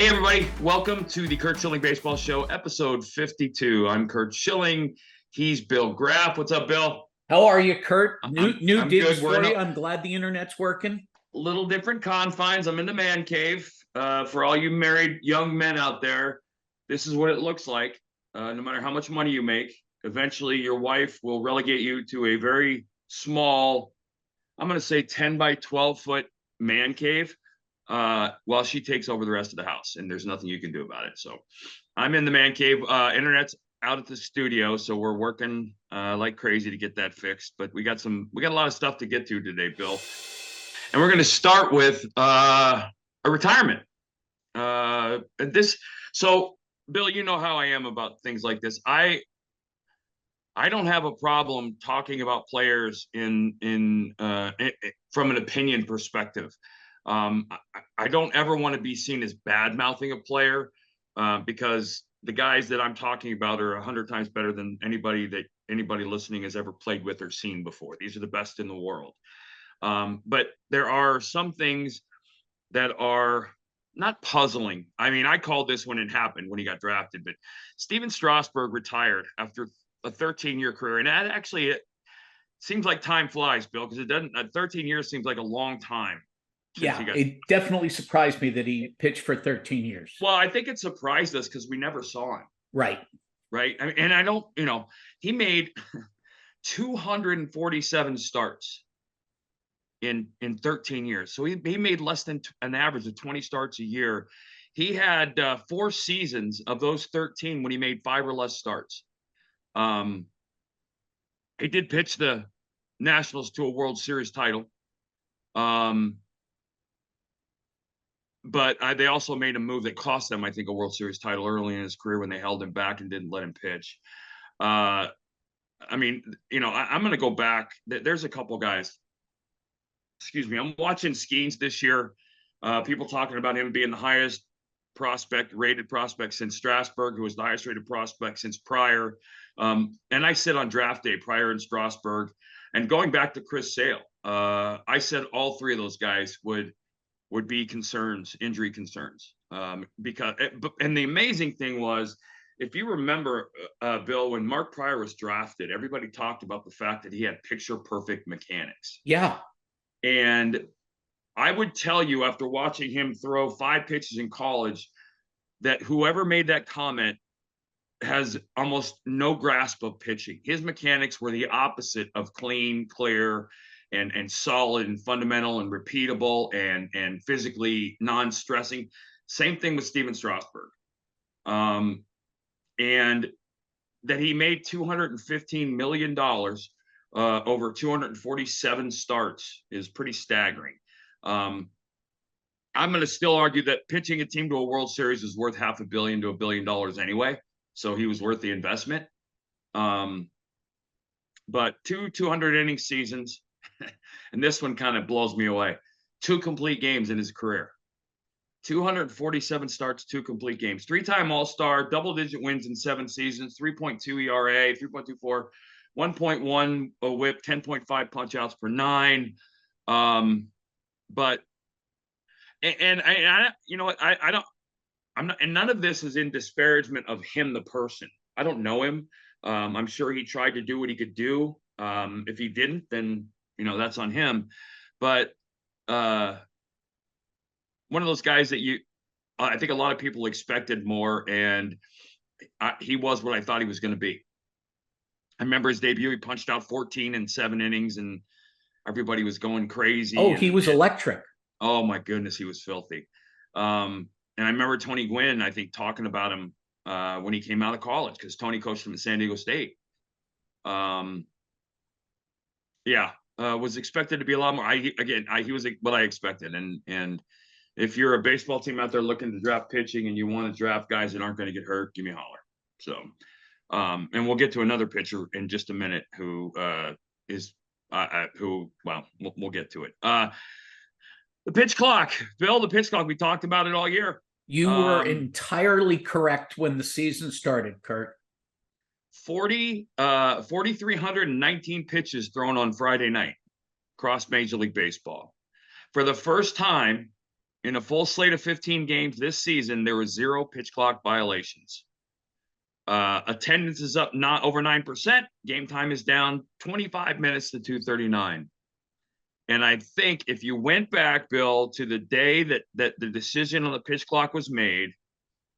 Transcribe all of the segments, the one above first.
Hey, everybody. Welcome to the Curt Schilling Baseball Show, episode 52. I'm Curt Schilling. He's Bill Graff. What's up, Bill? How are you, Curt? New I'm digs good. We're for in you. a I'm glad the internet's working. little different confines. I'm in the man cave. For all you married young men out there, this is what it looks like. No matter how much money you make, eventually your wife will relegate you to a very small, I'm going to say 10 by 12 foot man cave, while she takes over the rest of the house, and there's nothing you can do about it. So I'm in the man cave. Internet's out at the studio, so we're working like crazy to get that fixed. But we got a lot of stuff to get to today, Bill, and we're going to start with a retirement. So Bill, you know how I am about things like this. I don't have a problem talking about players from an opinion perspective. I don't ever want to be seen as bad mouthing a player, because the guys that I'm talking about are 100 times better than anybody listening has ever played with or seen before. These are the best in the world. But there are some things that are not puzzling. I mean, I called this when it happened, when he got drafted, but Stephen Strasburg retired after a 13-year career. And that actually, it seems like time flies, Bill, because 13 years seems like a long time. Yeah, it definitely surprised me that he pitched for 13 years. Well, I think it surprised us because we never saw him. Right. Right. I mean, and I don't, he made 247 starts in 13 years. So he made less than an average of 20 starts a year. He had 4 seasons of those 13 when he made 5 or less starts. He did pitch the Nationals to a World Series title. But they also made a move that cost them, I think, a World Series title early in his career when they held him back and didn't let him pitch. I mean, I'm going to go back. There's a couple guys. Excuse me. I'm watching Skeens this year. People talking about him being the highest rated prospect since Strasburg, who was the highest rated prospect since Pryor. And I said on draft day, Pryor and Strasburg. And going back to Chris Sale, I said all 3 of those guys would be injury concerns. And the amazing thing was, if you remember, Bill, when Mark Pryor was drafted, everybody talked about the fact that he had picture perfect mechanics. Yeah. And I would tell you, after watching him throw 5 pitches in college, that whoever made that comment has almost no grasp of pitching. His mechanics were the opposite of clean, clear, and solid and fundamental and repeatable and physically non-stressing. Same thing with Stephen Strasburg. And that he made $215 million over 247 starts is pretty staggering. I'm going to still argue that pitching a team to a World Series is worth $500 million to $1 billion anyway. So he was worth the investment. But 200 inning seasons, and this one kind of blows me away. 2 complete games in his career. 247 starts, 2 complete games. 3-time All-Star, double-digit wins in 7 seasons, 3.2 ERA, 3.24, 1.1 WHIP, 10.5 punch-outs per 9. But I you know what? I'm not, and none of this is in disparagement of him, the person. I don't know him. I'm sure he tried to do what he could do. If he didn't, then that's on him. But one of those guys that I think a lot of people expected more, and he was what I thought he was going to be. I remember his debut. He punched out 14 in 7 innings, and everybody was going crazy. Oh, he was electric. Oh my goodness, he was filthy. And I remember Tony Gwynn, I think, talking about him when he came out of college, because Tony coached him at San Diego State. Was expected to be a lot more. He was what I expected. And if you're a baseball team out there looking to draft pitching and you want to draft guys that aren't going to get hurt, give me a holler. So, and we'll get to another pitcher in just a minute we'll get to it. The pitch clock, Bill, we talked about it all year. You were entirely correct when the season started, Curt. 4,319 pitches thrown on Friday night across Major League Baseball. For the first time In a full slate of 15 games this season, there were 0 pitch clock violations. Attendance is up not over 9%. Game time is down 25 minutes to 2:39. And I think if you went back, Bill, to the day that the decision on the pitch clock was made,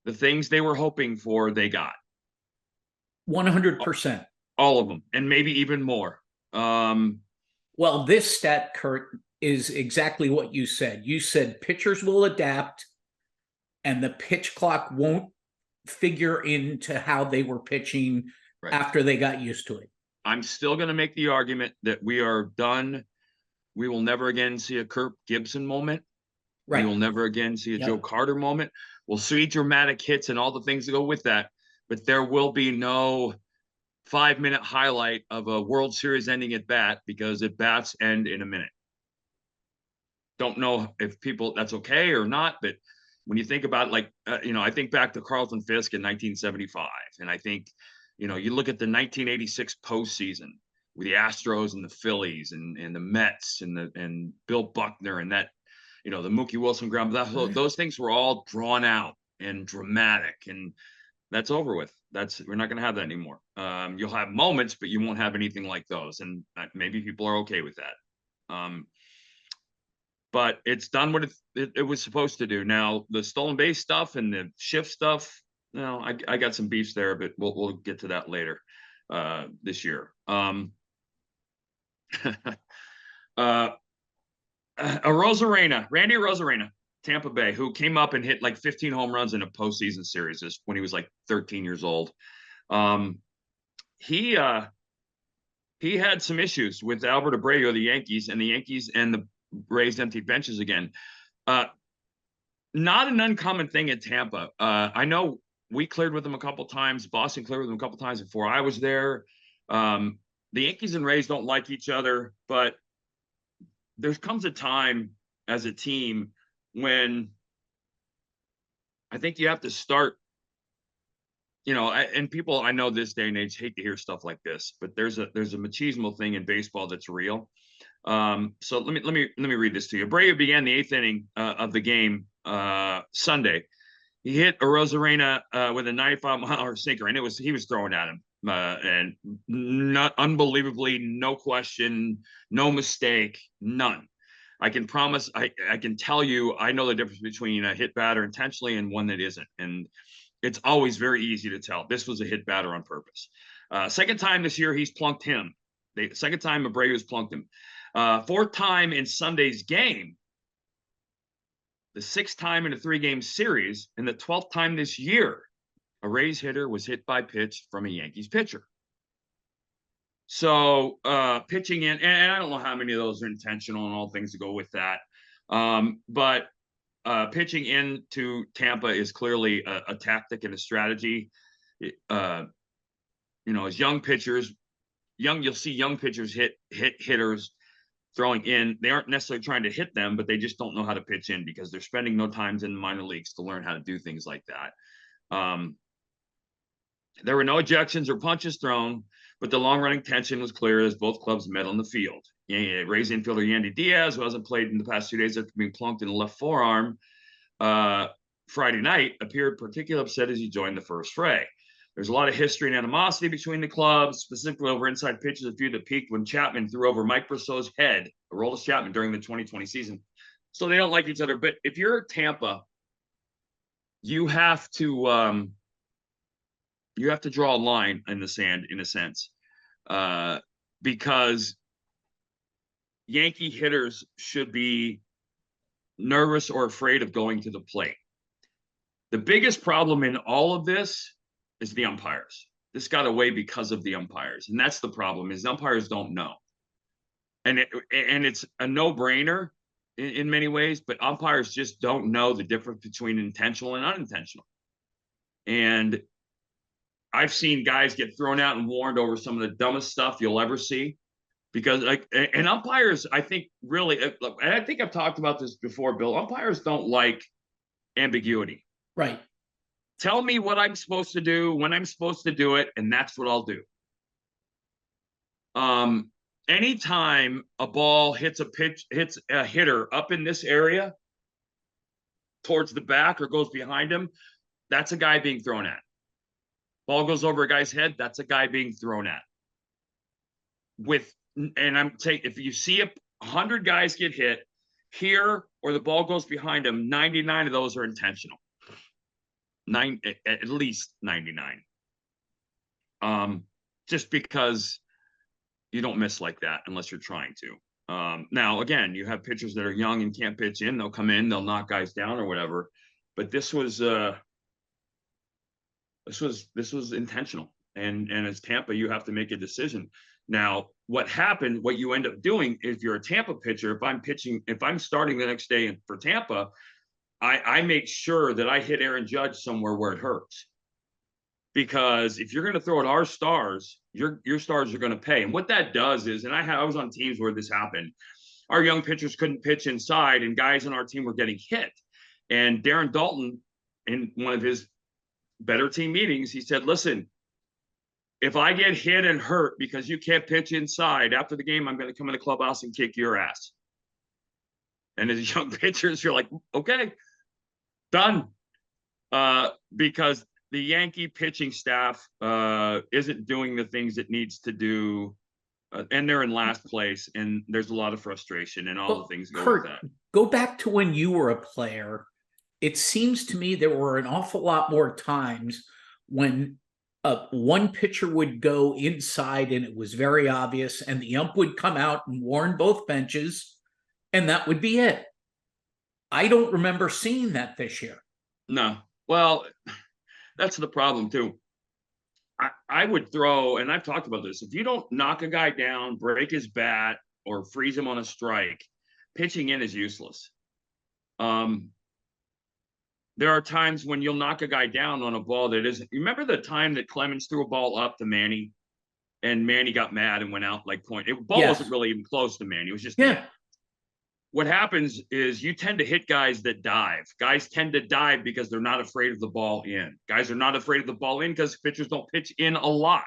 the things they were hoping for, they got. 100%. All of them, and maybe even more. Well, this stat, Curt, is exactly what you said. You said pitchers will adapt and the pitch clock won't figure into how they were pitching after they got used to it. I'm still going to make the argument that we are done. We will never again see a Kirk Gibson moment. We will never again see a Joe Carter moment. We'll see dramatic hits and all the things that go with that, but there will be no 5-minute highlight of a World Series ending at bat, because at bats end in a minute. Don't know if people that's okay or not, but when you think about like, I think back to Carlton Fisk in 1975, and I think, you look at the 1986 postseason with the Astros and the Phillies and the Mets and Bill Buckner and that, the Mookie Wilson ground. Those things were all drawn out and dramatic, and that's over with. We're not going to have that anymore. You'll have moments, but you won't have anything like those, and maybe people are okay with that. But it's done what it was supposed to do. Now the stolen base stuff and the shift stuff, I got some beefs there, but we'll get to that later this year. Randy Arozarena, Tampa Bay, who came up and hit like 15 home runs in a postseason series when he was like 13 years old. He had some issues with Albert Abreu of the Yankees, and the Rays emptied benches again. Not an uncommon thing in Tampa. I know we cleared with them a couple times. Boston cleared with them a couple times before I was there. The Yankees and Rays don't like each other, but there comes a time as a team when I think you have to start, and people I know this day and age hate to hear stuff like this, but there's a machismo thing in baseball that's real. So let me read this to you. Abreu began the 8th inning of the game Sunday. He hit Arozarena with a 95-mile-an-hour sinker, and he was throwing at him, and not unbelievably, no question, no mistake, none. I can promise, I can tell you, I know the difference between a hit batter intentionally and one that isn't, and it's always very easy to tell. This was a hit batter on purpose. Second time this year, he's plunked him. The second time Abreu has plunked him. 4th time in Sunday's game, the 6th time in a 3-game series, and the 12th time this year, a Rays hitter was hit by pitch from a Yankees pitcher. So pitching in, and I don't know how many of those are intentional and all things that go with that. But pitching into Tampa is clearly a tactic and a strategy. As young pitchers, you'll see young pitchers hit hitters throwing in. They aren't necessarily trying to hit them, but they just don't know how to pitch in because they're spending no time in the minor leagues to learn how to do things like that. There were no ejections or punches thrown, but the long-running tension was clear as both clubs met on the field. Rays infielder Yandy Diaz, who hasn't played in the past 2 days after being plunked in the left forearm Friday night, appeared particularly upset as he joined the first fray. There's a lot of history and animosity between the clubs, specifically over inside pitches, a few that peaked when Chapman threw over Mike Brosseau's head, Aroldis Chapman, during the 2020 season. So they don't like each other. But if you're Tampa, you have to draw a line in the sand, in a sense, because Yankee hitters should be nervous or afraid of going to the plate. The biggest problem in all of this is the umpires. This got away because of the umpires, and that's the problem. Is umpires don't know, and it's a no-brainer in many ways, but umpires just don't know the difference between intentional and unintentional. And I've seen guys get thrown out and warned over some of the dumbest stuff you'll ever see, because and umpires, I think really, and I think I've talked about this before, Bill. Umpires don't like ambiguity. Right. Tell me what I'm supposed to do, when I'm supposed to do it, and that's what I'll do. Anytime a ball hits a hitter up in this area, towards the back or goes behind him, that's a guy being thrown at. Ball goes over a guy's head, that's a guy being thrown at. And I'm saying, if you see 100 guys get hit here or the ball goes behind him, 99 of those are intentional. At least 99. Just because you don't miss like that unless you're trying to. Now, again, you have pitchers that are young and can't pitch in. They'll come in, they'll knock guys down or whatever. But this was intentional. And as Tampa, you have to make a decision. Now, what happened, what you end up doing, if you're a Tampa pitcher, if I'm starting the next day for Tampa, I make sure that I hit Aaron Judge somewhere where it hurts. Because if you're going to throw at our stars, your stars are going to pay. And what that does is, and I was on teams where this happened, our young pitchers couldn't pitch inside, and guys on our team were getting hit. And Darren Dalton, in one of his better team meetings, he said, listen, if I get hit and hurt because you can't pitch inside, after the game, I'm going to come in the clubhouse and kick your ass. And as young pitchers, you're like, okay, done. Because the Yankee pitching staff isn't doing the things it needs to do, and they're in last place, and there's a lot of frustration and all the things go Curt, with that. Go back to when you were a player. It seems to me there were an awful lot more times when one pitcher would go inside and it was very obvious, and the ump would come out and warn both benches, and that would be it. I don't remember seeing that this year. No. Well, that's the problem too. I would throw, and I've talked about this, if you don't knock a guy down, break his bat, or freeze him on a strike, pitching in is useless. There are times when you'll knock a guy down on a ball that isn't. Remember the time that Clemens threw a ball up to Manny, and Manny got mad and went out like point. The ball wasn't really even close to Manny. It was just Manny. What happens is you tend to hit guys that dive. Guys tend to dive because they're not afraid of the ball in. Guys are not afraid of the ball in because pitchers don't pitch in a lot.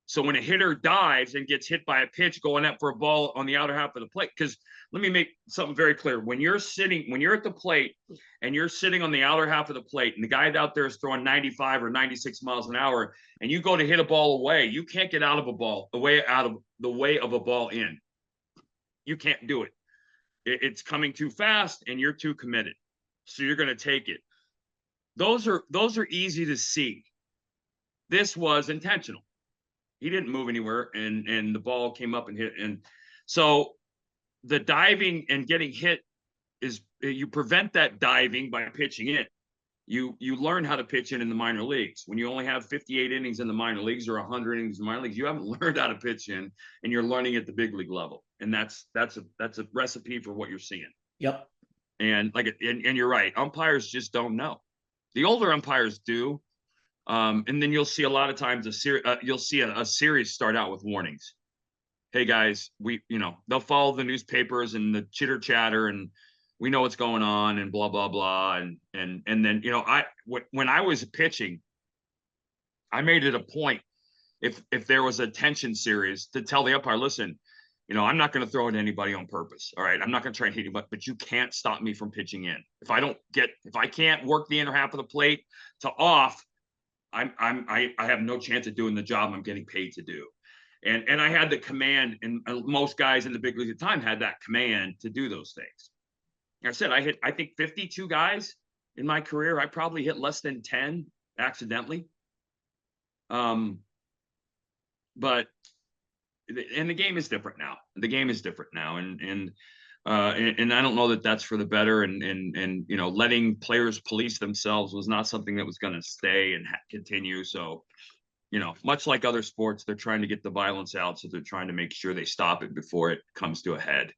So when a hitter dives and gets hit by a pitch going up for a ball on the outer half of the plate, because let me make something very clear. When you're at the plate and you're sitting on the outer half of the plate and the guy out there is throwing 95 or 96 miles an hour and you go to hit a ball away, you can't get out of the way of a ball in. You can't do it. It's coming too fast and you're too committed. So you're going to take it. Those are easy to see. This was intentional. He didn't move anywhere and the ball came up and hit. And so the diving and getting hit is, you prevent that diving by pitching in. You learn how to pitch in the minor leagues. When you only have 58 innings in the minor leagues or 100 innings in the minor leagues, you haven't learned how to pitch in, and you're learning at the big league level. And that's a recipe for what you're seeing. Yep. And and you're right. Umpires just don't know. The older umpires do. And then you'll see a lot of times you'll see a series start out with warnings. Hey guys, they'll follow the newspapers and the chitter chatter, and we know what's going on, and blah blah blah, and then when I was pitching, I made it a point, if there was a tension series, to tell the umpire, listen, I'm not going to throw at anybody on purpose. All right, I'm not going to try and hit you, but you can't stop me from pitching in. If I can't work the inner half of the plate to off, I have no chance of doing the job I'm getting paid to do. And I had the command, and most guys in the big leagues at the time had that command to do those things. Like I said, I think 52 guys in my career. I probably hit less than 10 accidentally. But the game is different now. The game is different now, and I don't know that that's for the better. And letting players police themselves was not something that was going to stay and continue. So, much like other sports, they're trying to get the violence out. So they're trying to make sure they stop it before it comes to a head.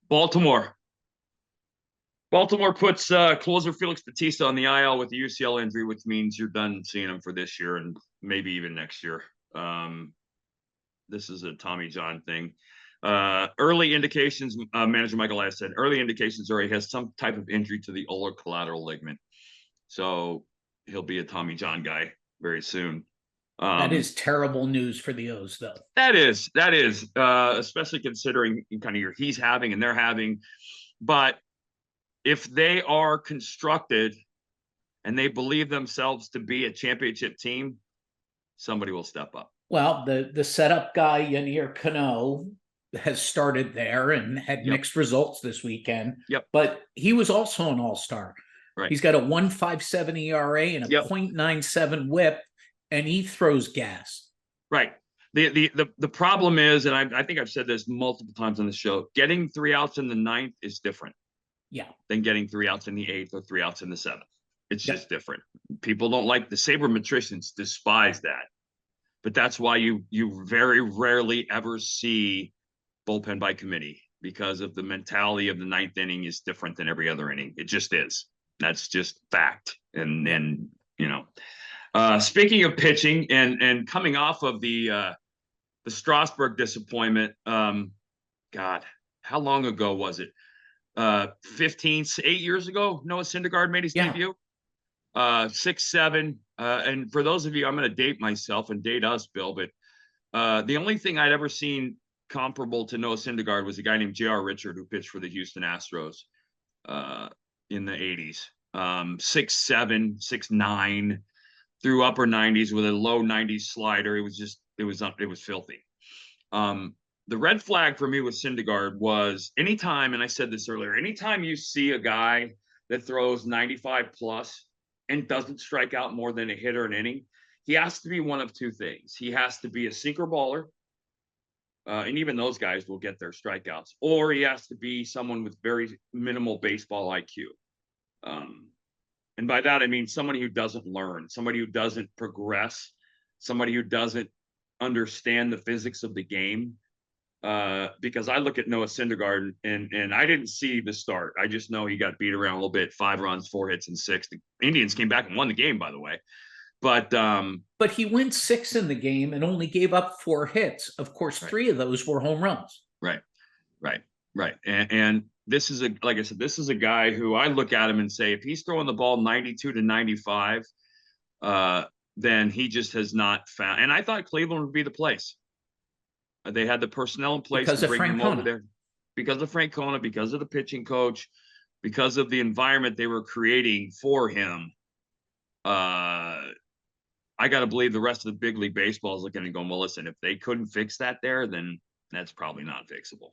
Baltimore puts closer Felix Bautista on the IL with the UCL injury, which means you're done seeing him for this year and maybe even next year. This is a Tommy John thing. Early indications, manager Michael Last said, early indications are he has some type of injury to the ulnar collateral ligament. So he'll be a Tommy John guy very soon. That is terrible news for the O's, though. That is, especially considering kind of he's having and they're having. But if they are constructed and they believe themselves to be a championship team, somebody will step up. Well, the setup guy, Yanir Cano, has started there and had mixed results this weekend. Yep. But he was also an all-star. Right. He's got a 1.57 ERA and a 0.97 whip, and he throws gas. Right. The problem is, and I think I've said this multiple times on the show, getting 3 outs in the 9th is different. Yeah. Than getting 3 outs in the 8th or 3 outs in the 7th. It's just different. People don't like the sabermetricians despise that. But that's why you very rarely ever see bullpen by committee, because of the mentality of the 9th inning is different than every other inning. It just is. That's just fact. And you know, speaking of pitching and coming off of the Strasburg disappointment, God, how long ago was it? 8 years ago, Noah Syndergaard made his debut. 6, 7. And for those of you, I'm going to date myself and date us, Bill, but the only thing I'd ever seen comparable to Noah Syndergaard was a guy named J.R. Richard, who pitched for the Houston Astros in the 80s. 6, 7, 6, 9, through upper 90s with a low 90s slider. It was filthy. The red flag for me with Syndergaard was anytime, and I said this earlier, anytime you see a guy that throws 95 plus and doesn't strike out more than a hit or an inning, he has to be one of two things. He has to be a sinker baller, and even those guys will get their strikeouts, or he has to be someone with very minimal baseball IQ. And by that, I mean somebody who doesn't learn, somebody who doesn't progress, somebody who doesn't understand the physics of the game. Because I look at Noah Syndergaard and I didn't see the start. I just know he got beat around a little bit, 5 runs, 4 hits, and 6. The Indians came back and won the game, by the way. But he went 6 in the game and only gave up 4 hits. Of course, 3 of those were home runs. Right. And this is like I said, this is a guy who I look at him and say, if he's throwing the ball 92 to 95, then he just has not found. And I thought Cleveland would be the place. They had the personnel in place because to bring him over there. Because of Francona, because of the pitching coach, because of the environment they were creating for him. I got to believe the rest of the big league baseball is looking and going, well, listen, if they couldn't fix that there, then that's probably not fixable.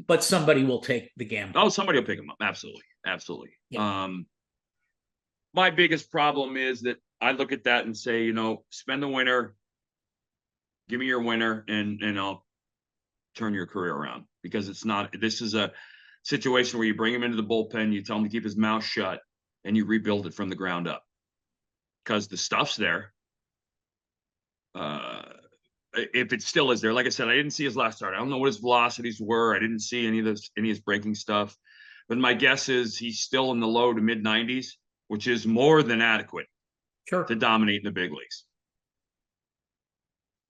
But somebody will take the gamble. Oh, somebody will pick him up. Absolutely. Yeah. My biggest problem is that I look at that and say, you know, spend the winter, give me your winner, and I'll turn your career around. Because it's not, this is a situation where you bring him into the bullpen, you tell him to keep his mouth shut, and you rebuild it from the ground up. Because the stuff's there. If it still is there, like I said, I didn't see his last start. I don't know what his velocities were. I didn't see any of his breaking stuff. But my guess is he's still in the low to mid 90s, which is more than adequate to dominate in the big leagues.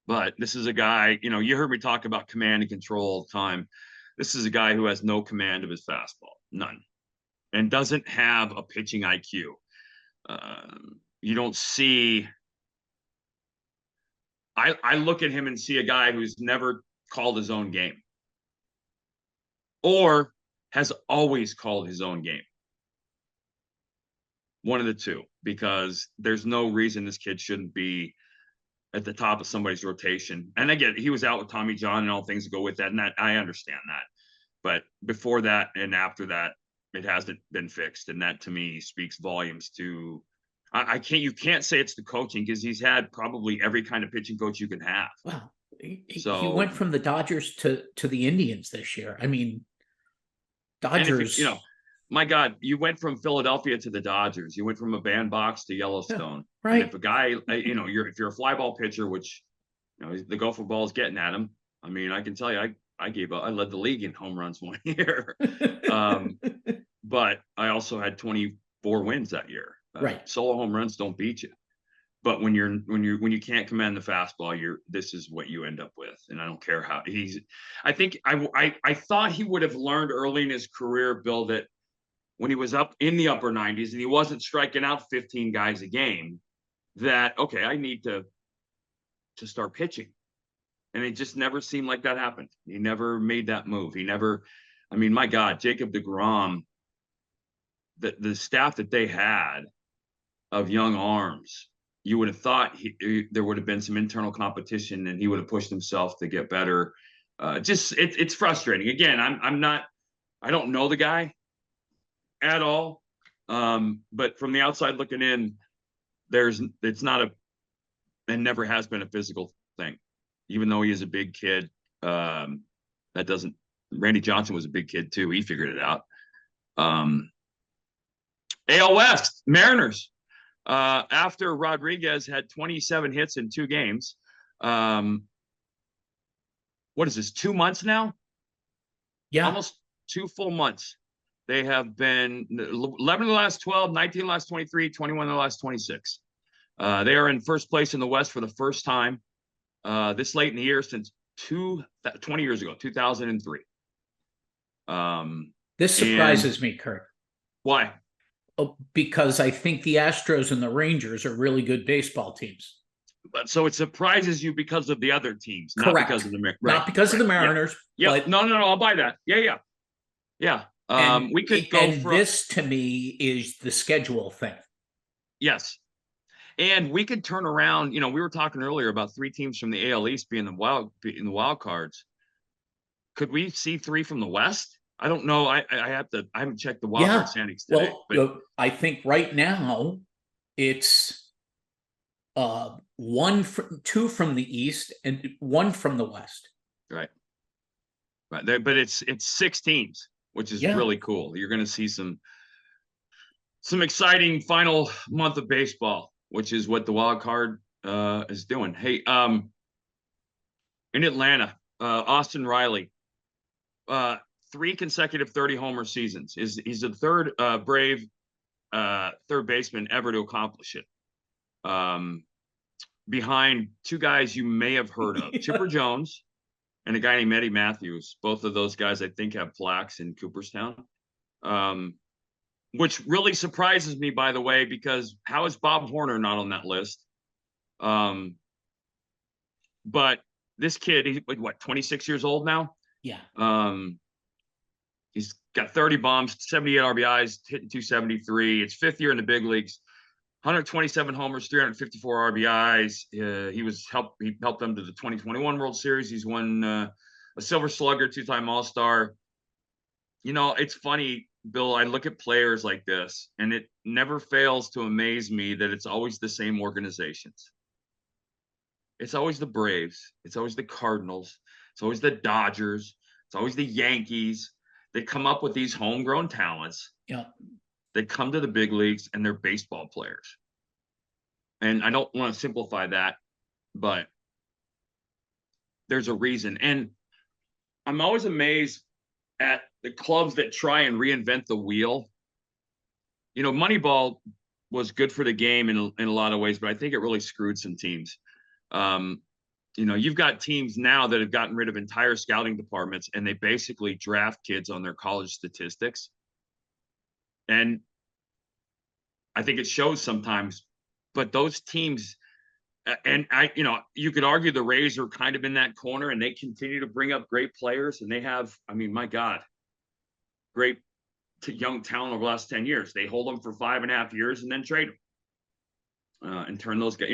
But this is a guy, you know, you heard me talk about command and control all the time. This is a guy who has no command of his fastball, none, and doesn't have a pitching IQ. You don't see. I look at him and see a guy who's never called his own game or has always called his own game. One of the two, because there's no reason this kid shouldn't be at the top of somebody's rotation. And again, he was out with Tommy John and all things that go with that. And that I understand that. But before that and after that, it hasn't been fixed. And that to me speaks volumes to you can't say it's the coaching, because he's had probably every kind of pitching coach you can have. Wow. He went from the Dodgers to the Indians this year. I mean, Dodgers. You know, my God, you went from Philadelphia to the Dodgers. You went from a bandbox to Yellowstone. Yeah, right. And if a guy, you know, if you're a fly ball pitcher, which, you know, the gopher ball is getting at him. I mean, I can tell you, I led the league in home runs one year. But I also had 24 wins that year. Right. Solo home runs don't beat you. But when you can't command the fastball, this is what you end up with. And I don't care how I think I thought he would have learned early in his career, Bill, that when he was up in the upper 90s and he wasn't striking out 15 guys a game, that, okay, I need to start pitching. And it just never seemed like that happened. He never made that move. He never, I mean, my God, Jacob deGrom, the staff that they had of young arms, you would have thought there would have been some internal competition and he would have pushed himself to get better. It's frustrating. Again, I don't know the guy at all. But from the outside looking in, it's not and never has been a physical thing, even though he is a big kid. Randy Johnson was a big kid too. He figured it out. AL West, Mariners. After Rodriguez had 27 hits in 2 games, what is this, 2 months now? Yeah. Almost 2 full months. They have been 11 of the last 12, 19 of the last 23, 21 of the last 26. They are in first place in the West for the first time this late in the year since 20 years ago, 2003. This surprises me, Curt. Why? Because I think the Astros and the Rangers are really good baseball teams. But so it surprises you because of the other teams, Correct. not because of the not because of the Mariners. Yeah. But No, I'll buy that. Yeah. We could go and this to me is the schedule thing. Yes. And we could turn around, we were talking earlier about 3 teams from the AL East being in the wild cards. Could we see 3 from the West? I don't know. I haven't checked the wild card standings today. Well, I think right now it's 2 from the East and 1 from the West. Right. But it's 6 teams, which is really cool. You're going to see some exciting final month of baseball, which is what the wild card is doing. Hey, in Atlanta, Austin Riley, 3 consecutive 30-homer seasons. He's the third Brave third baseman ever to accomplish it. Behind 2 guys you may have heard of, Chipper Jones and a guy named Eddie Matthews. Both of those guys, I think, have plaques in Cooperstown, which really surprises me, by the way, because how is Bob Horner not on that list? But this kid, he's 26 years old now? Yeah. He's got 30 bombs, 78 RBIs, hitting 273. It's 5th year in the big leagues. 127 homers, 354 RBIs. He helped them to the 2021 World Series. He's won a Silver Slugger, 2-time All-Star. It's funny, Bill, I look at players like this, and it never fails to amaze me that it's always the same organizations. It's always the Braves. It's always the Cardinals. It's always the Dodgers. It's always the Yankees. They come up with these homegrown talents. Yeah. They come to the big leagues and they're baseball players. And I don't want to simplify that, but there's a reason. And I'm always amazed at the clubs that try and reinvent the wheel. Moneyball was good for the game in a lot of ways, but I think it really screwed some teams. You've got teams now that have gotten rid of entire scouting departments and they basically draft kids on their college statistics. And I think it shows sometimes, but those teams, and you could argue the Rays are kind of in that corner and they continue to bring up great players and they have, my God, great young talent over the last 10 years. They hold them for 5.5 years and then trade them and turn those guys,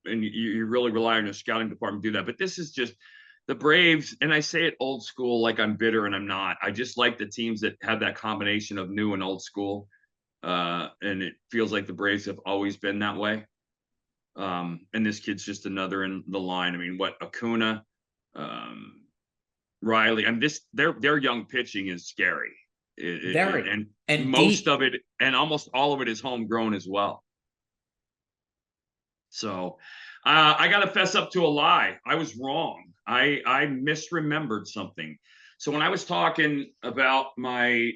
and you really rely on your scouting department to do that. But this is just the Braves, and I say it old school like I'm bitter, and I'm not. I just like the teams that have that combination of new and old school, and it feels like the Braves have always been that way. And this kid's just another in the line. Acuna, Riley. Their young pitching is scary. And most of it, and almost all of it, is homegrown as well. So I got to fess up to a lie. I was wrong. I misremembered something. So when I was talking about my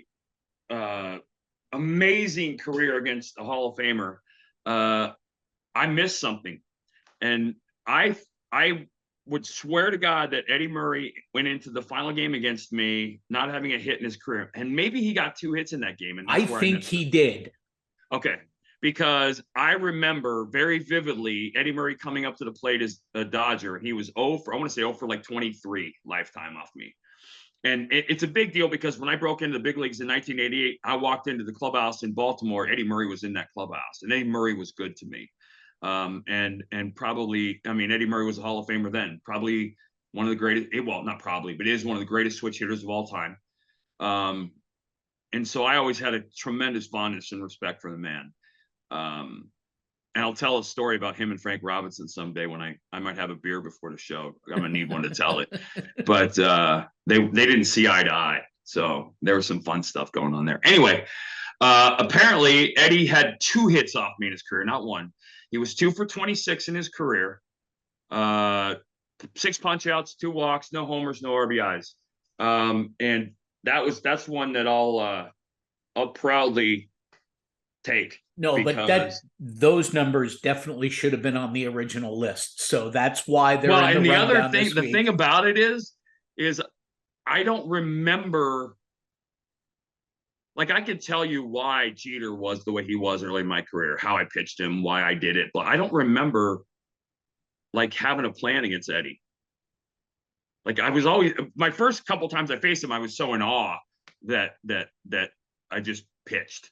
amazing career against a Hall of Famer, I missed something. And I would swear to God that Eddie Murray went into the final game against me not having a hit in his career. And maybe he got 2 hits in that game. And I think he did. Okay. Because I remember very vividly Eddie Murray coming up to the plate as a Dodger. He was 0 for like 23 lifetime off me. And it's a big deal because when I broke into the big leagues in 1988, I walked into the clubhouse in Baltimore. Eddie Murray was in that clubhouse, and Eddie Murray was good to me. And probably, I mean, Eddie Murray was a Hall of Famer then. Probably one of the greatest. Well, not probably, but is one of the greatest switch hitters of all time. And so I always had a tremendous fondness and respect for the man. And I'll tell a story about him and Frank Robinson someday when I might have a beer before the show. I'm gonna need one to tell it. But they didn't see eye to eye. So there was some fun stuff going on there. Anyway, apparently Eddie had 2 hits off me in his career, not 1. He was 2 for 26 in his career. 6 punch outs, 2 walks, no homers, no RBIs. And that's one that I'll proudly take. No, but those numbers definitely should have been on the original list. So that's why they're in the other thing, the thing about it is I don't remember. Like, I could tell you why Jeter was the way he was early in my career, how I pitched him, why I did it, but I don't remember like having a plan against Eddie. Like, I was always, my first couple times I faced him, I was so in awe that I just pitched.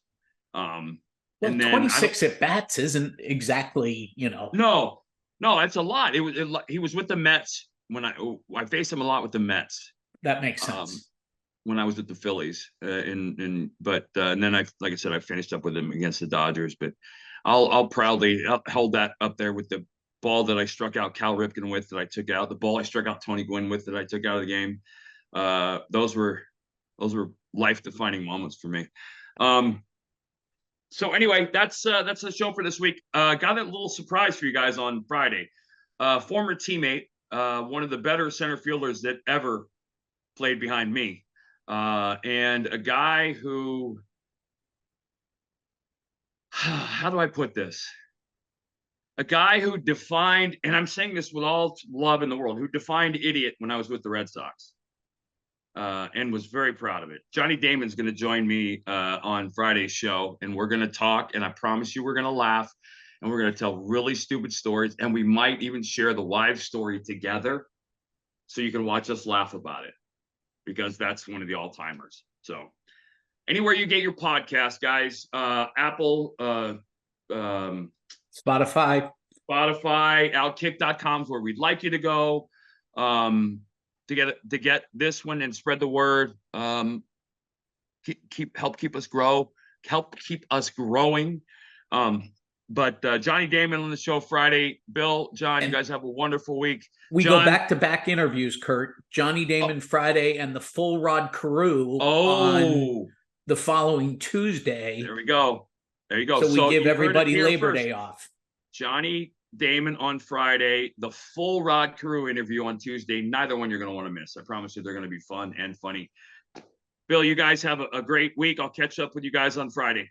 Well, and then 26 at bats isn't exactly, No, that's a lot. He was with the Mets when I faced him a lot with the Mets. That makes sense. When I was at the Phillies, and then like I said, I finished up with him against the Dodgers. But I'll proudly hold that up there with the ball that I struck out Cal Ripken with, that I took out, the ball I struck out Tony Gwynn with, that I took out of the game. Those were life-defining moments for me. So anyway, that's the show for this week. Got a little surprise for you guys on Friday. Former teammate, one of the better center fielders that ever played behind me, and a guy who, how do I put this? A guy who defined, and I'm saying this with all love in the world, who defined idiot when I was with the Red Sox. And was very proud of it. Johnny Damon's going to join me on Friday's show, and we're going to talk, and I promise you we're going to laugh, and we're going to tell really stupid stories, and we might even share the wives' story together so you can watch us laugh about it, because that's one of the all-timers. So anywhere you get your podcast, guys, Apple, Spotify, OutKick.com is where we'd like you to go. To get this one and spread the word, help keep us growing. But Johnny Damon on the show Friday. Bill, John, you guys have a wonderful week. We go back-to-back interviews, Curt. Johnny Damon Friday and the Full Rod Carew on the following Tuesday. There we go. There you go. So we give everybody Labor Day off. Johnny Damon on Friday, the Full Rod Carew interview on Tuesday. Neither one you're going to want to miss. I promise you they're going to be fun and funny. Bill, you guys have a great week. I'll catch up with you guys on Friday.